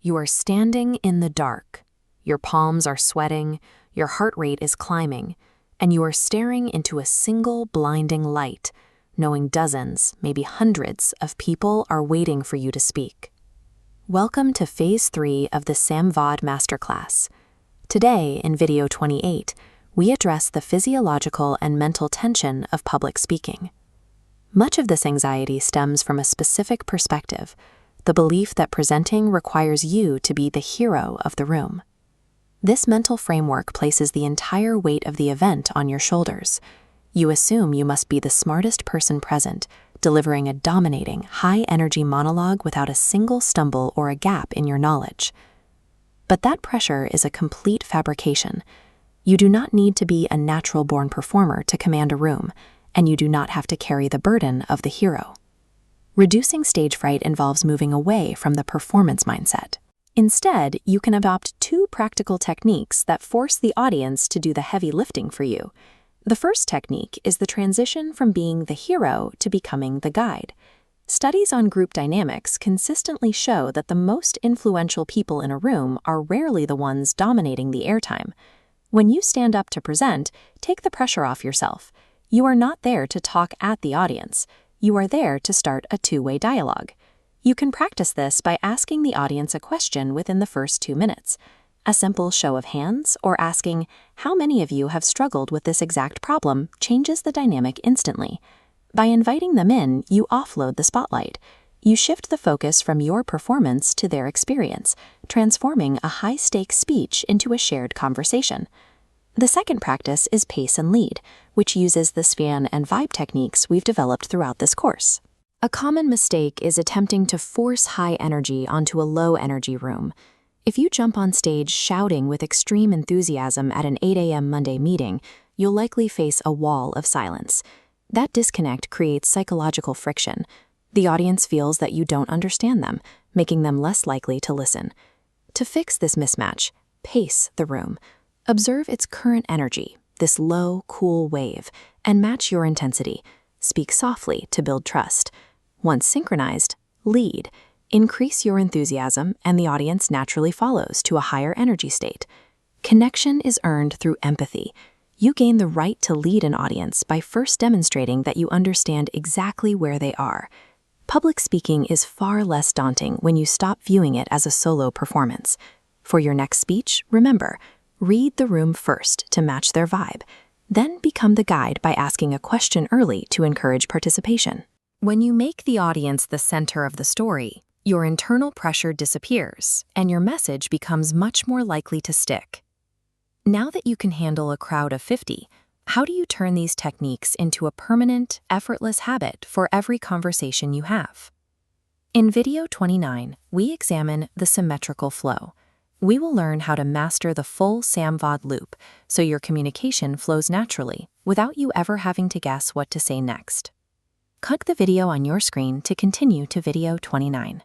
You are standing in the dark. Your palms are sweating, your heart rate is climbing, and you are staring into a single blinding light, knowing dozens, maybe hundreds, of people are waiting for you to speak. Welcome to Phase 3 of the SAMVAD Masterclass. Today, in video 28, we address the physiological and mental tension of public speaking. Much of this anxiety stems from a specific perspective, the belief that presenting requires you to be the hero of the room. This mental framework places the entire weight of the event on your shoulders. You assume you must be the smartest person present, delivering a dominating, high-energy monologue without a single stumble or a gap in your knowledge. But that pressure is a complete fabrication. You do not need to be a natural-born performer to command a room, and you do not have to carry the burden of the hero. Reducing stage fright involves moving away from the performance mindset. Instead, you can adopt two practical techniques that force the audience to do the heavy lifting for you. The first technique is the transition from being the hero to becoming the guide. Studies on group dynamics consistently show that the most influential people in a room are rarely the ones dominating the airtime. When you stand up to present, take the pressure off yourself. You are not there to talk at the audience. You are there to start a two-way dialogue. You can practice this by asking the audience a question within the first 2 minutes. A simple show of hands or asking, "How many of you have struggled with this exact problem?" changes the dynamic instantly. By inviting them in, you offload the spotlight. You shift the focus from your performance to their experience, transforming a high-stakes speech into a shared conversation. The second practice is pace and lead, which uses the span and vibe techniques we've developed throughout this course. A common mistake is attempting to force high energy onto a low-energy room. If you jump on stage shouting with extreme enthusiasm at an 8 a.m. Monday meeting, you'll likely face a wall of silence. That disconnect creates psychological friction. The audience feels that you don't understand them, making them less likely to listen. To fix this mismatch, pace the room. Observe its current energy, this low, cool wave, and match your intensity. Speak softly to build trust. Once synchronized, lead. Increase your enthusiasm, and the audience naturally follows to a higher energy state. Connection is earned through empathy. You gain the right to lead an audience by first demonstrating that you understand exactly where they are. Public speaking is far less daunting when you stop viewing it as a solo performance. For your next speech, remember, read the room first to match their vibe. Then become the guide by asking a question early to encourage participation. When you make the audience the center of the story, your internal pressure disappears, and your message becomes much more likely to stick. Now that you can handle a crowd of 50, how do you turn these techniques into a permanent, effortless habit for every conversation you have? In video 29, we examine the symmetrical flow. We will learn how to master the full SAMVAD loop so your communication flows naturally without you ever having to guess what to say next. Click the video on your screen to continue to video 29.